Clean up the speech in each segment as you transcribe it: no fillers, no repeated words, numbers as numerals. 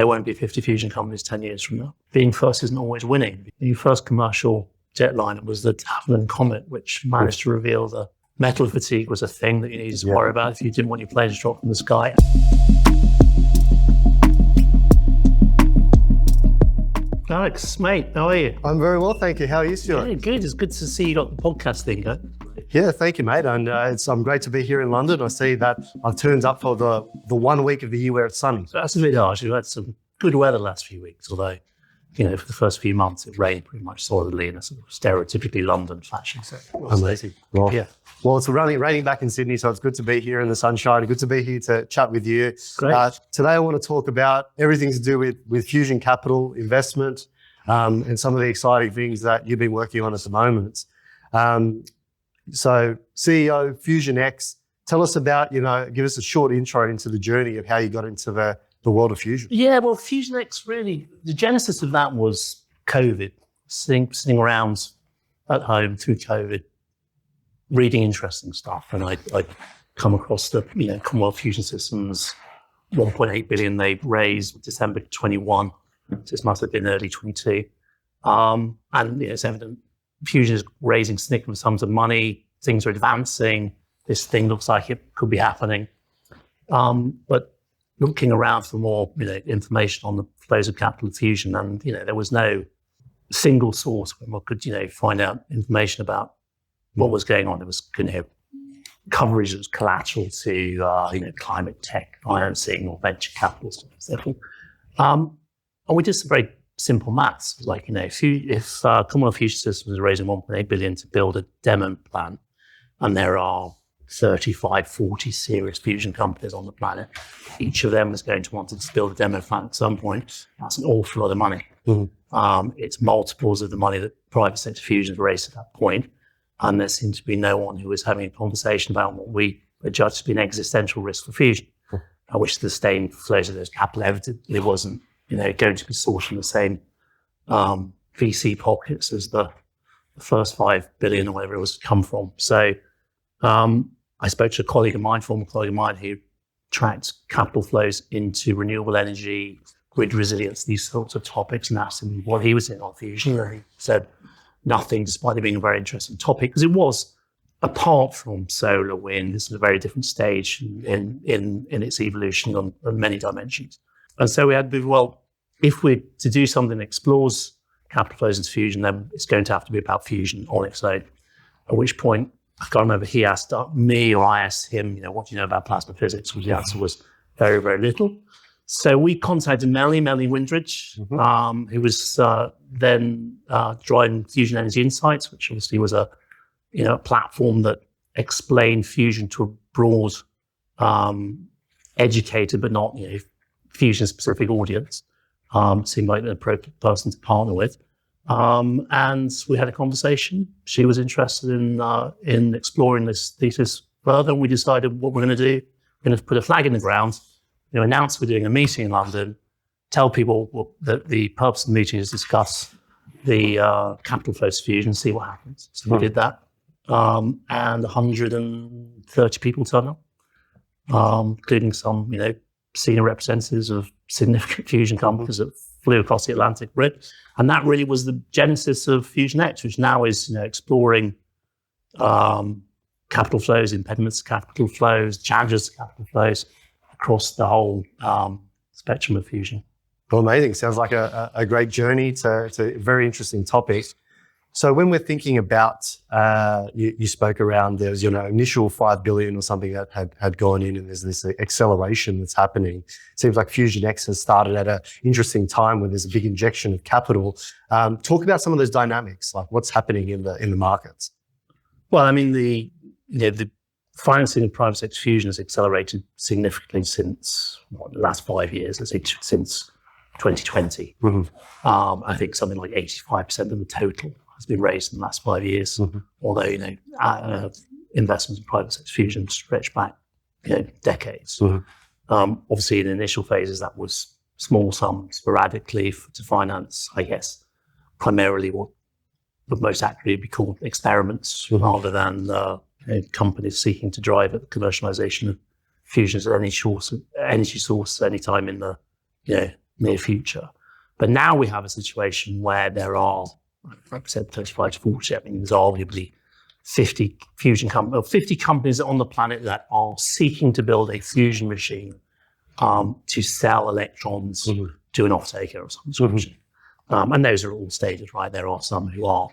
there won't be 50 fusion companies 10 years from now. Being first isn't always winning. The first commercial jetliner was the Tavern Comet, which managed to reveal the metal fatigue was a thing that you needed to worry about if you didn't want your plane to drop from the sky. Alex, mate, how are you? I'm very well, thank you. How are you, Stuart? Yeah, good. It's good to see you got the podcast thing going. Yeah, thank you, mate. And I'm great to be here in London. I see that I've turned up for the 1 week of the year where it's sunny. So that's a bit harsh. We've had some good weather the last few weeks, although, for the first few months it rained pretty much solidly in a sort of stereotypically London fashion. So amazing. Well, yeah. Well, it's raining back in Sydney, so it's good to be here in the sunshine. Good to be here to chat with you. Great. Today I want to talk about everything to do with Fusion Capital investment and some of the exciting things that you've been working on at the moment. So CEO FusionX, tell us about, give us a short intro into the journey of how you got into the world of fusion. Yeah, well, FusionX really, the genesis of that was COVID, sitting around at home through COVID, reading interesting stuff. And I'd come across the, Commonwealth Fusion Systems, 1.8 billion they raised December 21. So this must have been early 22. And it's evident Fusion is raising significant sums of money. Things are advancing. This thing looks like it could be happening. But looking around for more, information on the flows of capital of Fusion, and there was no single source where one could, find out information about what was going on. There was, coverage that was collateral to, climate tech financing or venture capital stuff. And we did some very simple maths. Like, if Commonwealth Fusion Systems is raising 1.8 billion to build a demo plant, and there are 35, 40 serious fusion companies on the planet, each of them is going to want to build a demo plant at some point. That's an awful lot of money. Mm-hmm. It's multiples of the money that private sector fusions raised at that point. And there seems to be no one who is having a conversation about what we judge to be an existential risk for fusion, which the sustained flows of those capital evidently wasn't going to be sourced from the same VC pockets as the first 5 billion or whatever it was come from. So I spoke to a former colleague of mine, who tracked capital flows into renewable energy, grid resilience, these sorts of topics, and asked him what he was in on fusion. And he said nothing, despite it being a very interesting topic, because it was, apart from solar, wind, this is a very different stage in its evolution on many dimensions. And so we had, if we're to do something that explores capital flows into fusion, then it's going to have to be about fusion on its own. At which point, I can't remember, he asked me or I asked him, what do you know about plasma physics? Well, the answer was very, very little. So we contacted Melanie Windridge, who was then driving Fusion Energy Insights, which obviously was a platform that explained fusion to a broad, educated but not fusion-specific audience. Seemed like an appropriate person to partner with. And we had a conversation. She was interested in exploring this thesis further. And we decided what we're going to do. We're going to put a flag in the ground, announce we're doing a meeting in London, tell people that the purpose of the meeting is to discuss the capital flows to fusion, see what happens. So we did that. And 130 people turned up, including some, senior representatives of significant fusion companies that flew across the Atlantic grid. And that really was the genesis of FusionX, which now is, exploring capital flows, impediments to capital flows, challenges to capital flows across the whole spectrum of fusion. Well, amazing. Sounds like a great journey to a very interesting topic. So when we're thinking about, you spoke around, there's, initial 5 billion or something that had gone in, and there's this acceleration that's happening. It seems like FusionX has started at an interesting time when there's a big injection of capital. Talk about some of those dynamics, like what's happening in the markets. Well, I mean, the financing of private sector fusion has accelerated significantly since the last 5 years, let's say since 2020. Mm-hmm. I think something like 85% of the total has been raised in the last 5 years, although, investments in private sector fusion stretch back, decades. Obviously, in the initial phases, that was small sums sporadically to finance, I guess, primarily what would most accurately be called experiments, rather than companies seeking to drive at the commercialization of fusion as any energy source anytime in the near future. But now we have a situation where there are, like I said, 35 to 40, I mean, there's arguably 50 50 companies on the planet that are seeking to build a fusion machine to sell electrons to an off-taker of some sort. And those are all stated, right? There are some who are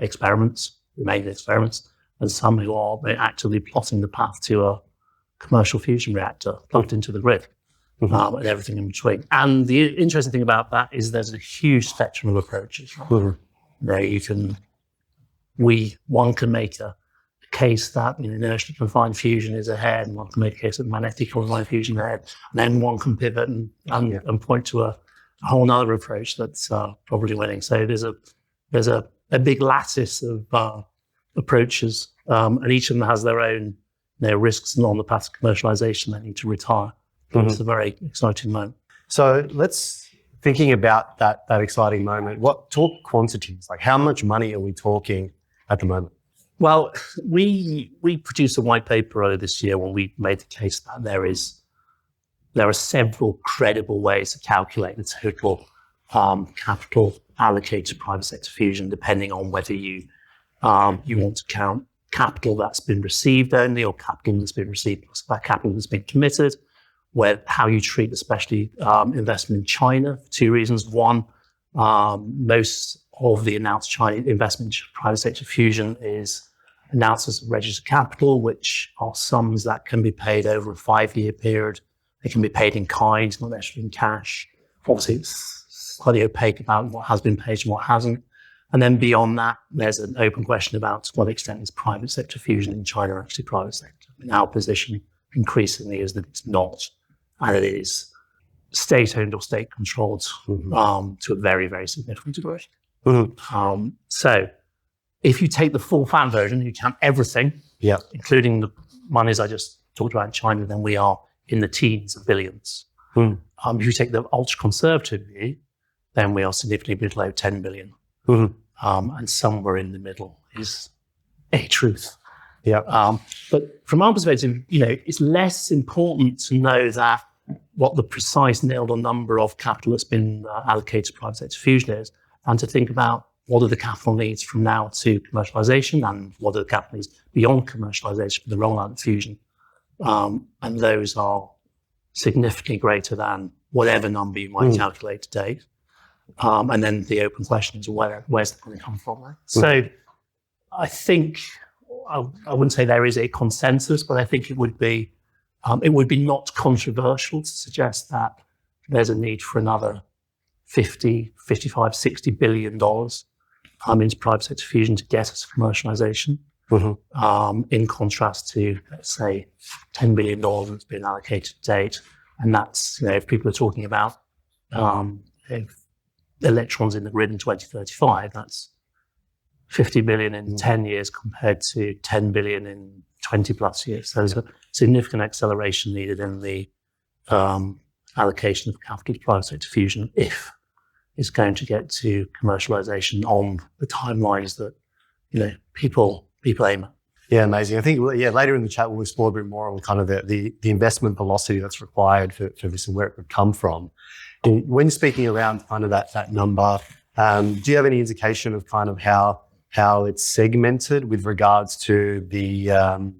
experiments, remain experiments, and some who are actively plotting the path to a commercial fusion reactor plugged into the grid, and everything in between. And the interesting thing about that is there's a huge spectrum of approaches. Right? One can make a case that inertially confined fusion is ahead, and one can make a case that magnetic confined fusion is ahead, and then one can pivot and point to a whole other approach that's probably winning. So there's a big lattice of approaches, and each of them has their own risks, and on the path to commercialization they need to retire. It's a very exciting moment. So let's thinking about that exciting moment. Talk quantities, like how much money are we talking at the moment? Well, we produced a white paper earlier this year when we made the case that there are several credible ways to calculate the total capital allocated to private sector fusion, depending on whether you want to count capital that's been received only, or capital that's been received plus that capital that's been committed, how you treat especially investment in China for two reasons. One, most of the announced China investment in private sector fusion is announced as registered capital, which are sums that can be paid over a 5-year period. They can be paid in kind, not necessarily in cash. Obviously, it's slightly opaque about what has been paid and what hasn't. And then beyond that, there's an open question about to what extent is private sector fusion in China actually private sector. And our position increasingly is that it's not, and it is state-owned or state-controlled to a very, very significant degree. So if you take the full fan version, you count everything, including the monies I just talked about in China, then we are in the teens of billions. If you take the ultra-conservative view, then we are significantly below 10 billion. And somewhere in the middle is a truth. But from our perspective, it's less important to know that what the precise nailed-on number of capital that's been allocated to private sector fusion is, and to think about what are the capital needs from now to commercialization, and what are the capital needs beyond commercialization for the rollout of fusion. And those are significantly greater than whatever number you might calculate to date. And then the open question is, where's that going to come from? Right? So I think, I wouldn't say there is a consensus, but I think it would be not controversial to suggest that there's a need for another 50, 55, $60 billion into private sector fusion to get us to commercialization. In contrast to, let's say, $10 billion that's been allocated to date. And that's, if people are talking about electrons in the grid in 2035, that's 50 billion in 10 years compared to 10 billion in 20 plus years. So there's a significant acceleration needed in the allocation of capital to private sector fusion if it's going to get to commercialization on the timelines that people aim at. Yeah, amazing. I think later in the chat we'll explore a bit more on kind of the investment velocity that's required for this and where it would come from. When speaking around kind of that number, do you have any indication of kind of how it's segmented with regards to the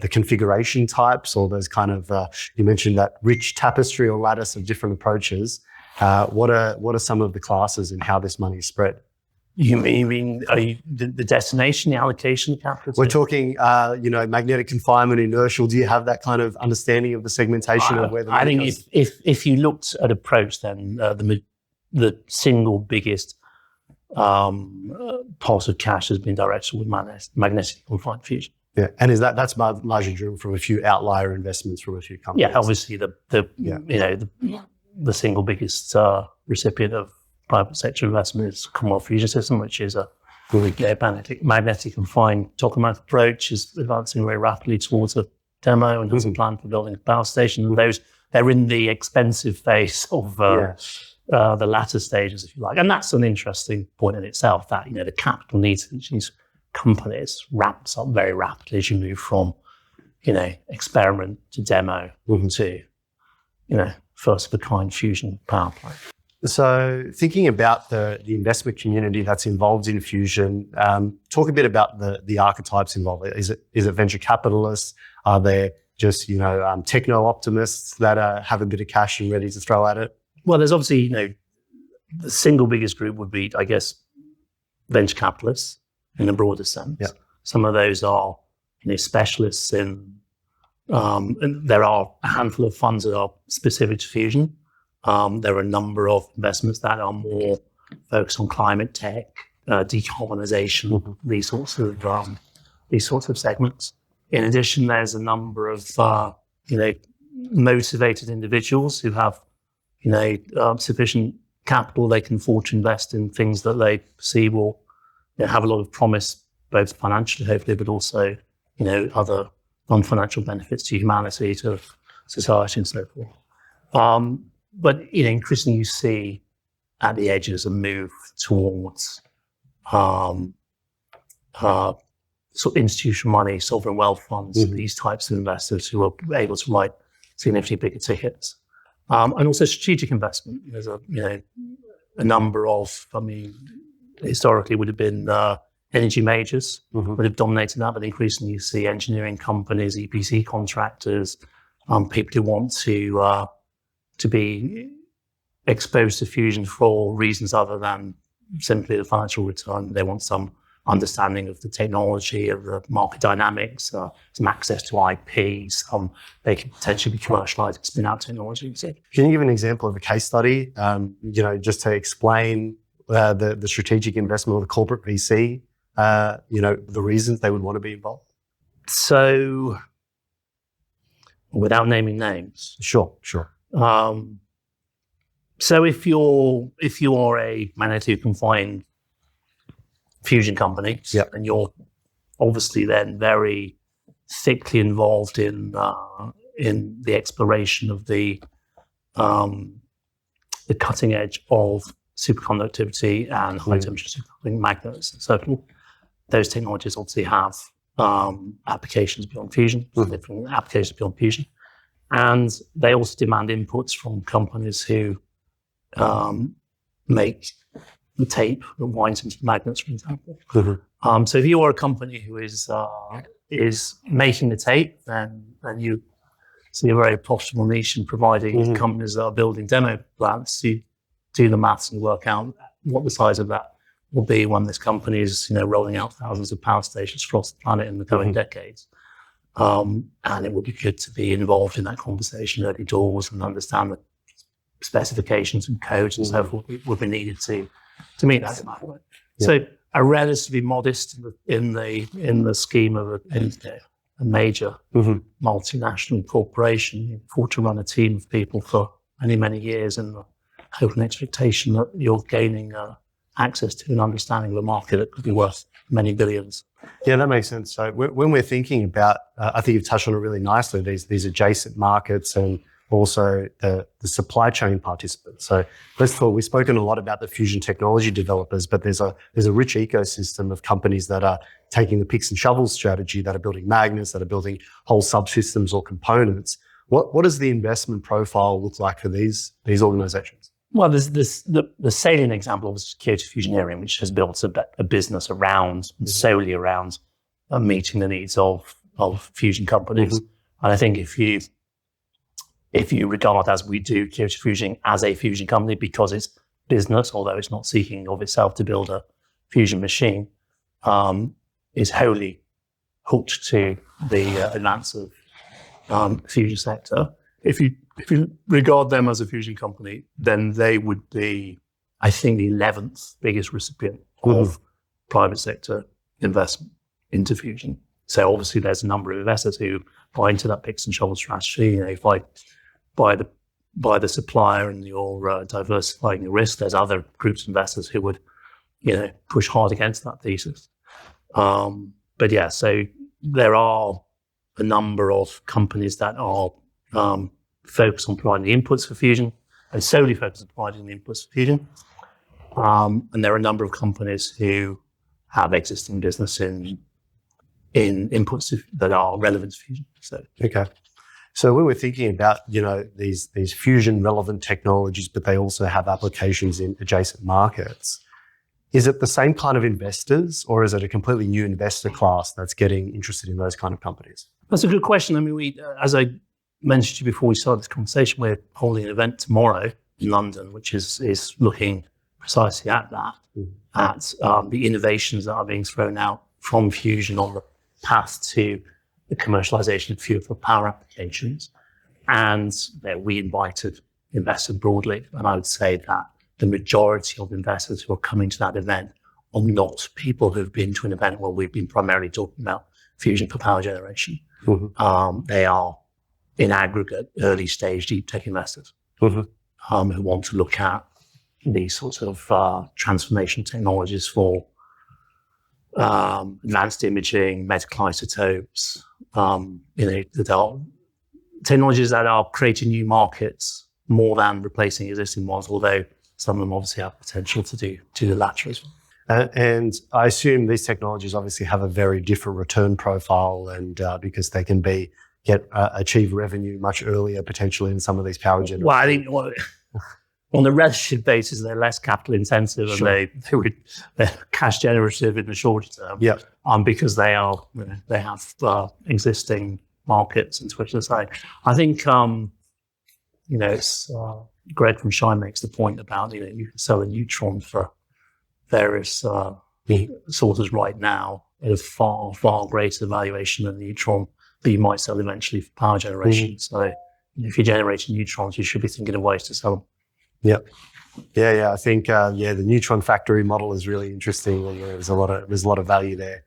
configuration types, or those kind of you mentioned that rich tapestry or lattice of different approaches? What are some of the classes and how this money is spread? You mean the destination, the allocation capital? We're talking, magnetic confinement, inertial. Do you have that kind of understanding of the segmentation of where the money I think if you looked at approach, then the single biggest pot of cash has been directed with magnetic confined fusion. Yeah, and that's largely driven from a few outlier investments from a few companies. Yeah, obviously the single biggest recipient of private sector investment is Commonwealth Fusion System, which is a magnetic confined tokamak approach, is advancing very rapidly towards a demo and has a plan for building a power station. And they're in the expensive phase of the latter stages, if you like. And that's an interesting point in itself, that the capital needs of these companies ramps up very rapidly as you move from experiment to demo to first of a kind fusion power plant. So thinking about the investment community that's involved in fusion, talk a bit about the archetypes involved. Is it venture capitalists? Are there just, techno optimists that have a bit of cash and ready to throw at it? Well, there's obviously, the single biggest group would be, I guess, venture capitalists in a broader sense. Yeah. Some of those are, specialists in, and there are a handful of funds that are specific to fusion. There are a number of investments that are more focused on climate tech, decarbonization, these sorts of segments. In addition, there's a number of motivated individuals who have sufficient capital they can afford to invest in things that they see will have a lot of promise, both financially, hopefully, but also other non-financial benefits to humanity, to society, and so forth. But increasingly you see at the edges a move towards sort of institutional money, sovereign wealth funds, these types of investors who are able to write significantly bigger tickets, and also strategic investment. There's a number of, historically would have been energy majors would have dominated that, but increasingly you see engineering companies, EPC contractors, people who want to be exposed to fusion for reasons other than simply the financial return. They want some understanding of the technology, of the market dynamics, some access to IP, they can potentially be commercialized, spin out technology. Can you give an example of a case study, just to explain the strategic investment or the corporate VC, the reasons they would want to be involved? So, without naming names. Sure. So if you're a magnetically confined fusion company, and you're obviously then very thickly involved in the exploration of the cutting edge of superconductivity and high temperature superconducting magnets and so forth, those technologies obviously have applications beyond fusion, different applications beyond fusion. And they also demand inputs from companies who make the tape that winds into magnets, for example. So if you are a company who is making the tape, then you see a very profitable niche in providing companies that are building demo plants to do the maths and work out what the size of that will be when this company is rolling out thousands of power stations across the planet in the coming decades. And it would be good to be involved in that conversation early doors and understand the specifications and codes and so forth would be needed to meet that demand. So a relatively modest in the scheme of a major multinational corporation, for to run a team of people for many years in the hope and expectation that you're gaining access to an understanding of the market that could be worth many billions. Yeah, that makes sense. So when we're thinking about, I think you've touched on it really nicely, these adjacent markets and also the supply chain participants. So let's talk, we've spoken a lot about the fusion technology developers, but there's a rich ecosystem of companies that are taking the picks and shovels strategy, that are building magnets, that are building whole subsystems or components. What does the investment profile look like for these organizations? Well, there's the salient example was Kyoto Fusioneering, which has built a business solely around meeting the needs of fusion companies. And I think if you regard, as we do, Kyoto Fusion as a fusion company because it's business, although it's not seeking of itself to build a fusion machine, is wholly hooked to the advance of fusion sector. If you regard them as a fusion company, then they would be, I think, the 11th biggest recipient of private sector investment into fusion. So obviously there's a number of investors who buy into that picks and shovels strategy. If I buy the supplier and you're diversifying your risk, there's other groups of investors who would, push hard against that thesis. But yeah, so there are a number of companies that are focused on providing the inputs for fusion and solely focused on providing the inputs for fusion. And there are a number of companies who have existing business in inputs that are relevant to fusion. So okay. So when we're thinking about, these fusion relevant technologies, but they also have applications in adjacent markets, is it the same kind of investors, or is it a completely new investor class that's getting interested in those kind of companies? That's a good question. I mean, as I mentioned to you before we started this conversation, we're holding an event tomorrow in London, which is looking precisely at that, at the innovations that are being thrown out from fusion on the path to the commercialization of fuel for power applications. And we invited investors broadly. And I would say that the majority of investors who are coming to that event are not people who've been to an event where we've been primarily talking about fusion for power generation. They are, in aggregate, early stage deep tech investors who want to look at these sorts of transformation technologies for advanced imaging, medical isotopes, that are technologies that are creating new markets more than replacing existing ones, although some of them obviously have potential to do the latter as well. And I assume these technologies obviously have a very different return profile, and because they can achieve revenue much earlier potentially in some of these power generators. Well, I think on a relative basis, they're less capital intensive, and they're cash generative in the shorter term. Yeah. Because they have existing markets and switch aside. I think it's Greg from Shine makes the point about you can sell a neutron for various sources right now at a far, far greater valuation than the neutron, but you might sell eventually for power generation. So if you're generating neutrons, you should be thinking of ways to sell them. Yep. Yeah. I think the neutron factory model is really interesting, and there's a lot of value there.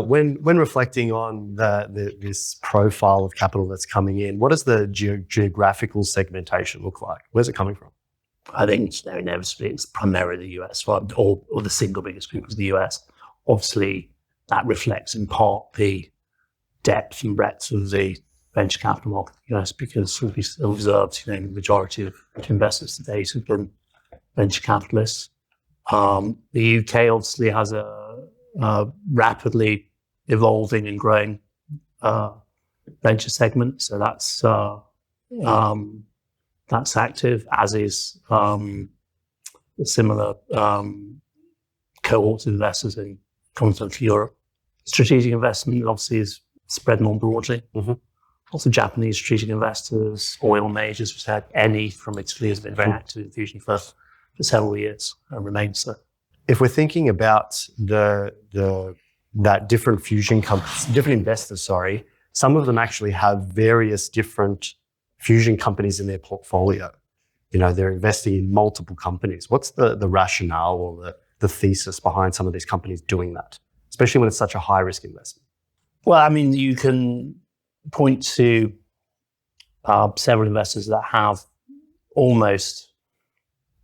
When reflecting on this profile of capital that's coming in, what does the geographical segmentation look like? Where's it coming from? I think inevitably it's primarily the US, or the single biggest group is the US. Obviously, that reflects in part the depth and breadth of the venture capital market in the US, because we've observed, the majority of investors today have been venture capitalists. The UK obviously has a rapidly evolving and growing venture segment, so that's active, as is similar cohorts of investors in continental Europe. Strategic investment obviously is spread more broadly. Also, Japanese strategic investors, oil majors, which had Eni from Italy has been very active in fusion for several years and remains so. If we're thinking about that different fusion companies, different investors, some of them actually have various different fusion companies in their portfolio. They're investing in multiple companies. What's the rationale or the thesis behind some of these companies doing that, especially when it's such a high risk investment? Well, I mean, you can point to several investors that have almost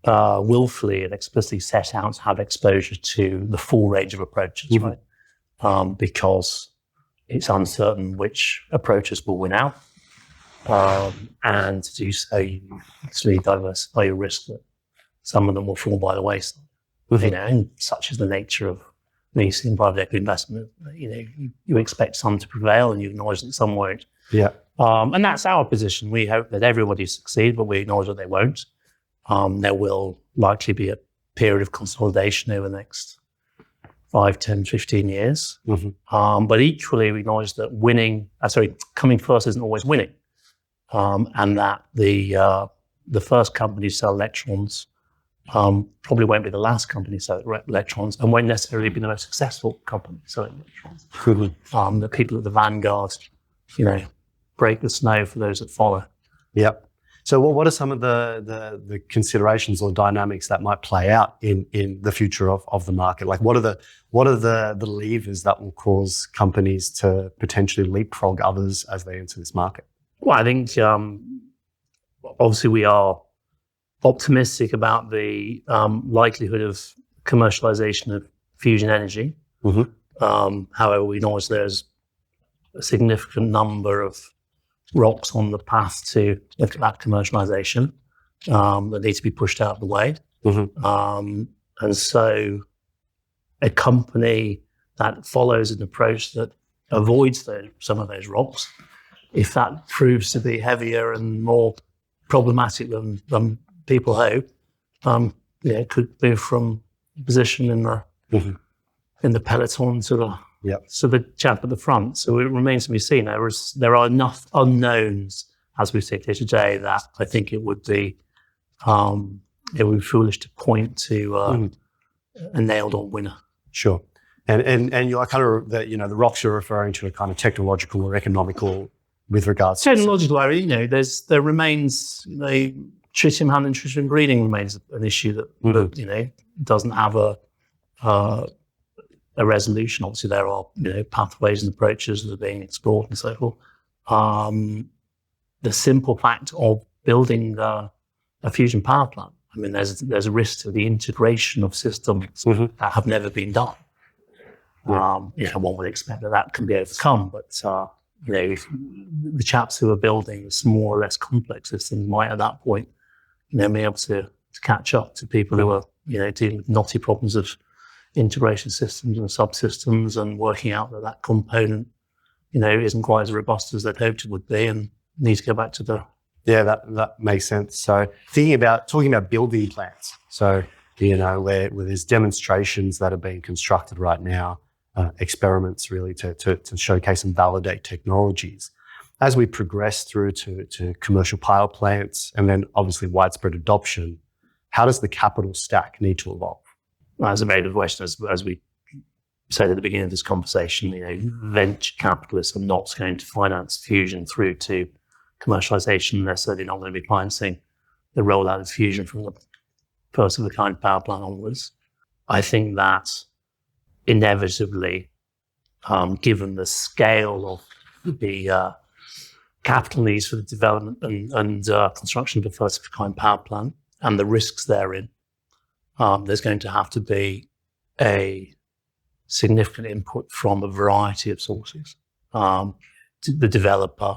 willfully and explicitly set out to have exposure to the full range of approaches, right? Because it's uncertain which approaches will win out. And to do so, you actually diversify your risk that some of them will fall by the wayside. And such is the nature of VC and private equity investment. You expect some to prevail, and you acknowledge that some won't. Yeah. And that's our position. We hope that everybody succeed, but we acknowledge that they won't. There will likely be a period of consolidation over the next 5, 10, 15 years. But equally, we acknowledge that coming first isn't always winning. And that the first company to sell electrons probably won't be the last company to sell electrons, and won't necessarily be the most successful company selling electrons. The people at the vanguard, break the snow for those that follow. Yep. So what are some of the considerations or dynamics that might play out in the future of the market? Like what are the levers that will cause companies to potentially leapfrog others as they enter this market? Well, I think obviously we are optimistic about the likelihood of commercialization of fusion energy. However, we know there's a significant number of rocks on the path to look at that commercialization that need to be pushed out of the way. And so a company that follows an approach that avoids some of those rocks if that proves to be heavier and more problematic than people hope, it could move from position in the peloton to the chap at the front. So it remains to be seen. There are enough unknowns as we sit here today that I think it would be foolish to point to a nailed-on winner. Sure. And you're kind of the rocks you're referring to are kind of technological or economical with regards to technological. There remains tritium handling, tritium breeding remains an issue that doesn't have a resolution. Obviously, there are pathways and approaches that are being explored and so forth. The simple fact of building a fusion power plant, there's a risk to the integration of systems that have never been done. One would expect that can be overcome, but if the chaps who are building the more or less complex systems might at that point, be able to catch up to people who are dealing with knotty problems of integration systems and subsystems and working out that component isn't quite as robust as they'd hoped it would be and needs to go back to the. Yeah, that makes sense. So talking about building plants, so where there's demonstrations that are being constructed right now, experiments really to showcase and validate technologies. As we progress through to commercial power plants and then obviously widespread adoption, how does the capital stack need to evolve? Well, that's a very good question. As we said at the beginning of this conversation, venture capitalists are not going to finance fusion through to commercialization. They're certainly not going to be financing the rollout of fusion from the first of a kind power plant onwards. I think that inevitably, given the scale of the capital needs for the development and construction of a first of a kind power plant and the risks therein, there's going to have to be a significant input from a variety of sources. The developer,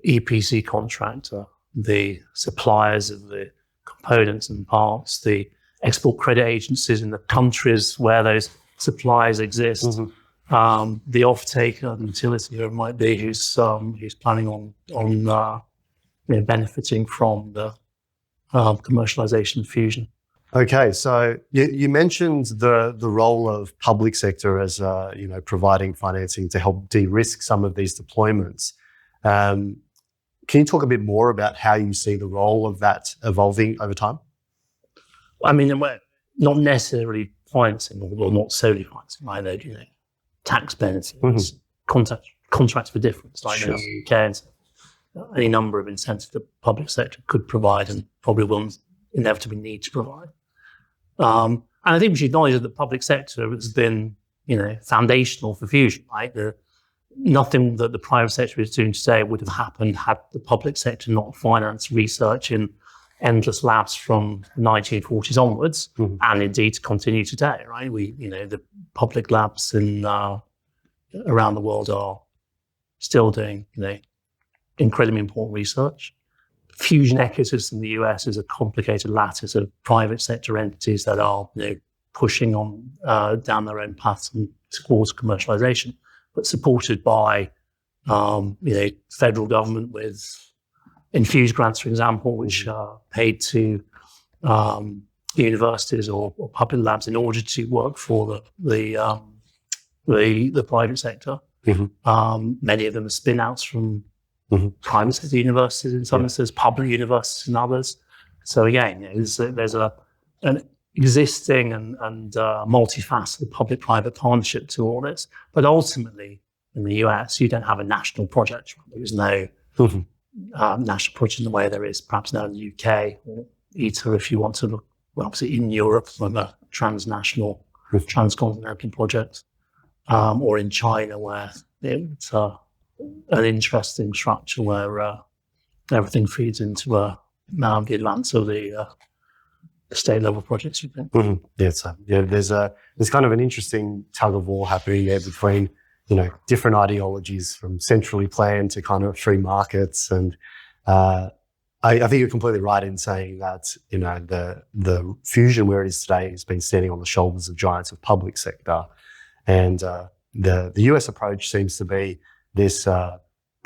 EPC contractor, the suppliers of the components and parts, the export credit agencies in the countries where those supplies exist, the off-taker, the utility, whoever it might be, who's planning on benefiting from the commercialization of fusion. Okay, so you mentioned the role of public sector as providing financing to help de-risk some of these deployments. Can you talk a bit more about how you see the role of that evolving over time? We're not necessarily financing, or not solely financing. I know, tax benefits, contracts for difference, like in the UK, and any number of incentives the public sector could provide and probably will inevitably need to provide. And I think we should acknowledge that the public sector has been, foundational for fusion, right? Nothing that the private sector is doing today would have happened had the public sector not financed research in endless labs from the 1940s onwards, and indeed to continue today, right? The public labs around the world are still doing, incredibly important research. Fusion ecosystem in the US is a complicated lattice of private sector entities that are, pushing on down their own paths and towards commercialization, but supported by, federal government with infused grants, for example, which are paid to universities or public labs in order to work for the private sector. Many of them are spin-outs from private sector universities in some instances, public universities in others. So again, there's an existing and multifaceted public-private partnership to all this. But ultimately, in the US, you don't have a national project. There's no national project in the way there is perhaps now in the UK, or ITER if you want to look, obviously in Europe from a transnational, transcontinental project, or in China where it's an interesting structure where everything feeds into the advance of the state level projects. You think? There's kind of an interesting tug of war happening there between different ideologies, from centrally planned to kind of free markets, and I think you're completely right in saying that the fusion where it is today has been standing on the shoulders of giants of public sector, and the US approach seems to be this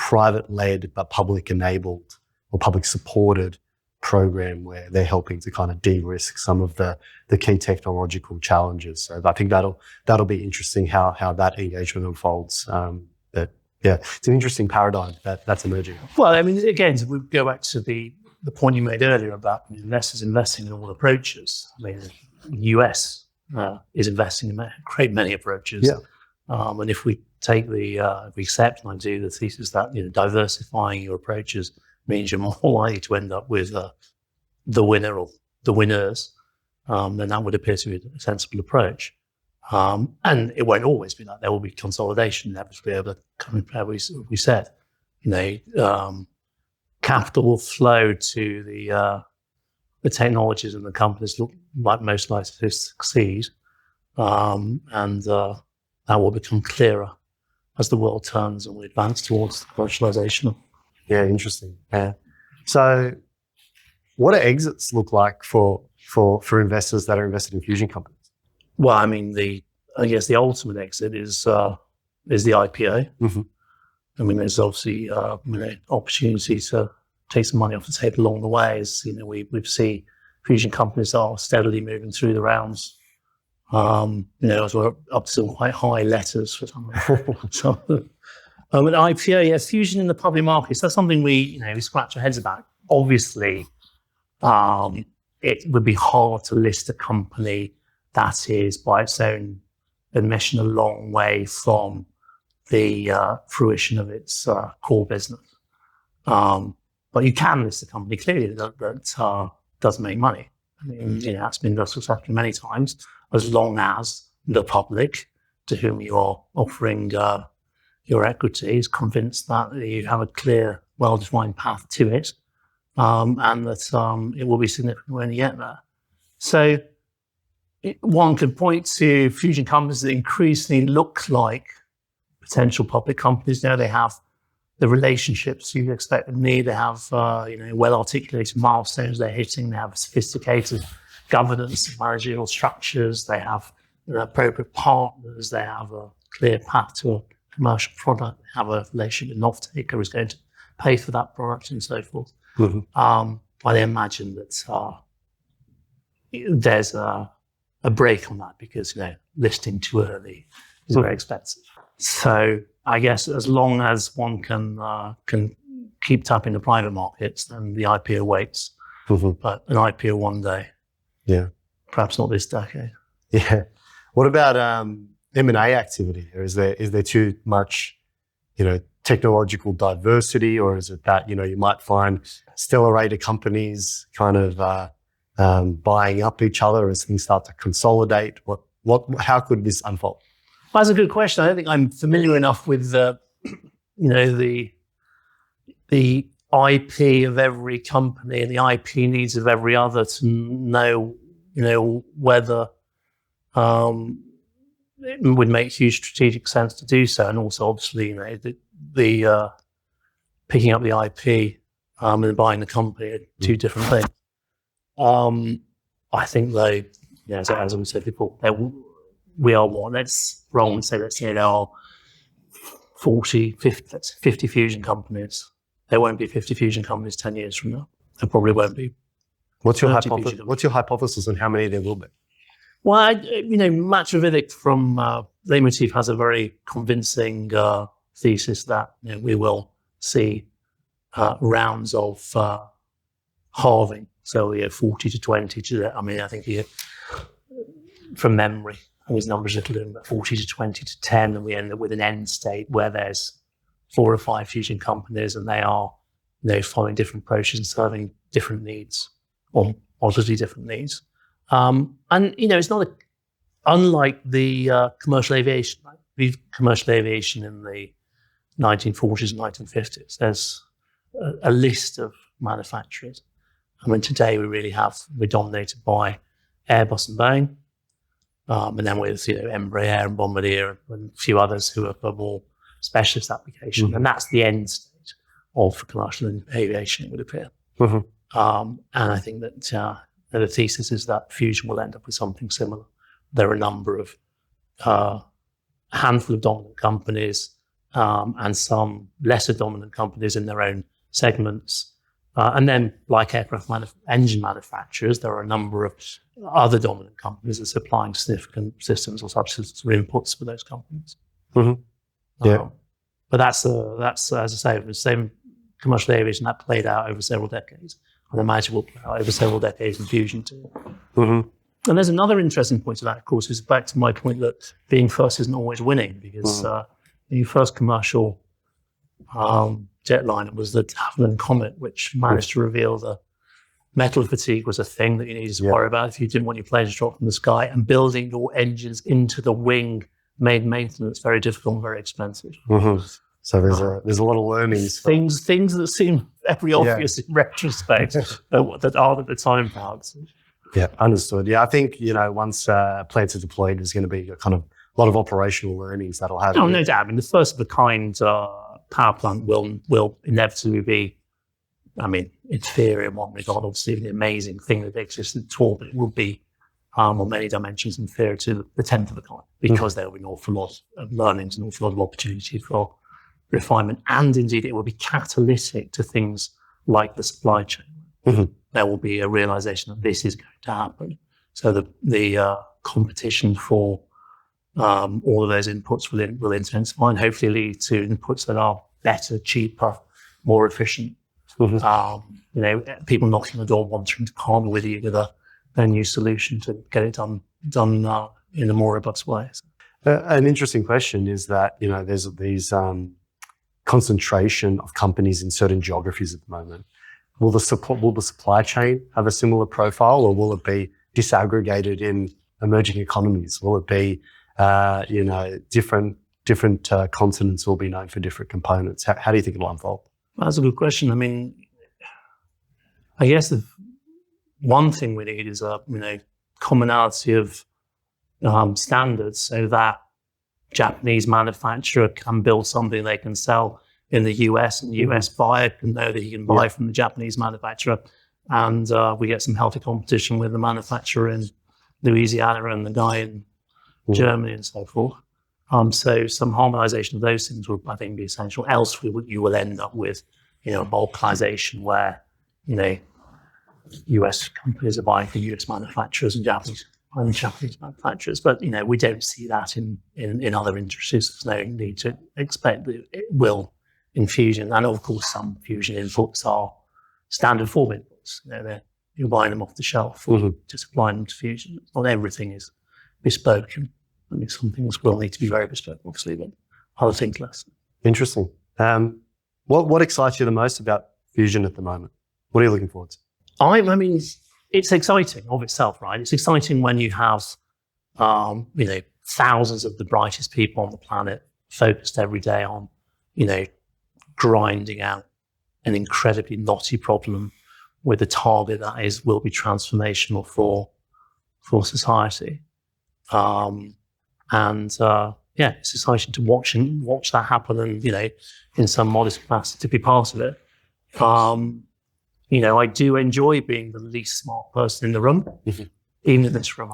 private-led but public-enabled or public-supported program where they're helping to kind of de-risk some of the key technological challenges. So I think that'll be interesting how that engagement unfolds. But yeah, it's an interesting paradigm that's emerging. Well, I mean, again, we go back to the point you made earlier about investors investing in all approaches. I mean, the US is investing in a great many approaches. Yeah. And if we take if we accept, and I do, the thesis that diversifying your approaches means you're more likely to end up with the winner or the winners, then that would appear to be a sensible approach. And it won't always be that. There will be consolidation inevitably over we said. Capital will flow to the technologies and the companies look like most likely to succeed, and that will become clearer as the world turns and we advance towards commercialization. Yeah, interesting. Yeah. So, what do exits look like for investors that are invested in fusion companies? Well, I mean, I guess the ultimate exit is the IPO. Mm-hmm. I mean, there's obviously opportunity to take some money off the table along the way. As we see fusion companies are steadily moving through the rounds. As we're up to some quite high letters for some. An IPO, fusion in the public markets. That's something we scratch our heads about. Obviously, it would be hard to list a company that is, by its own admission, a long way from the fruition of its core business. But you can list a company clearly that doesn't make money. I mean, that's been done successfully many times, as long as the public to whom you are offering your equity is convinced that you have a clear, well-defined path to it, and that it will be significant when you get there. So one could point to fusion companies that increasingly look like potential public companies. Now they have the relationships you'd expect them to need. They have well-articulated milestones they're hitting. They have sophisticated governance, managerial structures. They have appropriate partners. They have a clear path to a commercial product. They have a relationship with an off-taker who's going to pay for that product and so forth. Mm-hmm. I imagine that there's a break on that because listing too early is very expensive. So I guess as long as one can keep tapping the private markets, then the IPO waits. Mm-hmm. But an IPO one day, perhaps not this decade. Yeah. What about M&A activity? Or is there too much, technological diversity, or is it that you might find stellar-rated companies kind of buying up each other as things start to consolidate? How could this unfold? Well, that's a good question. I don't think I'm familiar enough with the IP of every company and the IP needs of every other to know, whether it would make huge strategic sense to do so, and also obviously, the picking up the IP and buying the company are two different things. I think though, as we said before, we are one. Let's roll and say there are 40, 50 fusion companies. There won't be 50 fusion companies 10 years from now. There probably won't be. What's your hypothesis on how many there will be? Well, Machiavellic from Leitmotiv has a very convincing thesis that we will see rounds of halving. So 40 to 20 to, I think from memory, his numbers are little bit 40 to 20 to 10, and we end up with an end state where there's 4 or 5 fusion companies and they are following different approaches and serving different needs, or obviously different needs. And it's not unlike the commercial aviation. Right? We've commercial aviation in the 1940s and 1950s. There's a list of manufacturers. I mean, today we're dominated by Airbus and Boeing, and then with Embraer and Bombardier and a few others who are for more specialist application, and that's the end state of commercial aviation, it would appear. And I think that the thesis is that fusion will end up with something similar. There are a number of handful of dominant companies, and some lesser dominant companies in their own segments. And then, like aircraft engine manufacturers, there are a number of other dominant companies that are supplying significant systems or subsystems or inputs for those companies. Yeah. But that's as I say, the same commercial aviation that played out over several decades. And I imagine will play out over several decades in fusion too. And there's another interesting point to that, of course, is back to my point that being first isn't always winning, because the first commercial jetliner was the Tavlin Comet, which managed to reveal the metal fatigue was a thing that you needed to worry about if you didn't want your planes to drop from the sky, and building your engines into the wing made maintenance very difficult and very expensive. So there's a lot of learnings. Things that seem very obvious in retrospect that aren't at the time, perhaps. Yeah, understood. Yeah, I think, once plants are deployed, there's going to be a kind of a lot of operational learnings that'll have. Oh, no doubt. I mean, the first of the kind power plant will inevitably be, inferior in one regard, obviously an amazing thing that existed at all, but it will be on many dimensions inferior to the 10th of the kind, because there will be an awful lot of learnings, an awful lot of opportunity for refinement, and indeed it will be catalytic to things like the supply chain. There will be a realization that this is going to happen. So the competition for all of those inputs will intensify, and hopefully lead to inputs that are better, cheaper, more efficient. People knocking on the door wanting to partner with you with a new solution to get it done in a more robust way. An interesting question is that, there's these concentration of companies in certain geographies at the moment. Will the supply chain have a similar profile, or will it be disaggregated in emerging economies? Will it be, different continents will be known for different components? How do you think it will unfold? That's a good question. I mean, I guess the one thing we need is a commonality of standards, so that Japanese manufacturer can build something they can sell in the US, and the US buyer can know that he can buy from the Japanese manufacturer, and we get some healthy competition with the manufacturer in Louisiana and the guy in Germany and so forth. So some harmonization of those things would, I think, be essential. Else you will end up with, balkanization where, US companies are buying from US manufacturers and Japanese manufacturers. But, we don't see that in other industries. There's no need to expect that it will in fusion. And of course, some fusion inputs are standard form inputs. You're buying them off the shelf or just applying them to fusion. Not everything is bespoke. Some things will need to be very bespoke, obviously, but other things less. Interesting. What excites you the most about fusion at the moment? What are you looking forward to? It's exciting of itself, right? It's exciting when you have, thousands of the brightest people on the planet focused every day on, grinding out an incredibly knotty problem with a target that will be transformational for society. It's exciting to watch that happen, and in some modest capacity to be part of it. I do enjoy being the least smart person in the room, even in this room.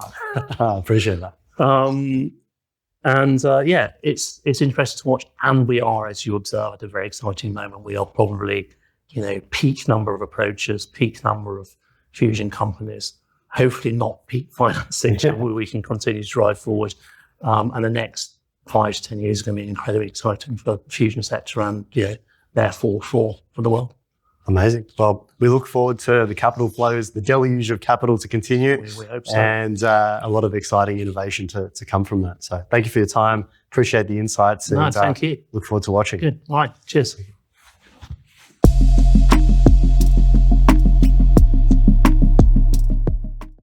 I appreciate that. It's interesting to watch, and we are, as you observe, at a very exciting moment. We are probably, peak number of approaches, peak number of fusion companies, hopefully not peak financing, where we can continue to drive forward. And the next 5 to 10 years is going to be incredibly exciting for the fusion sector and, therefore for the world. Amazing. Well, we look forward to the capital flows, the deluge of capital to continue, we hope so. And a lot of exciting innovation to come from that. So thank you for your time. Appreciate the insights. Thank you. Look forward to watching. Good. All right. Cheers.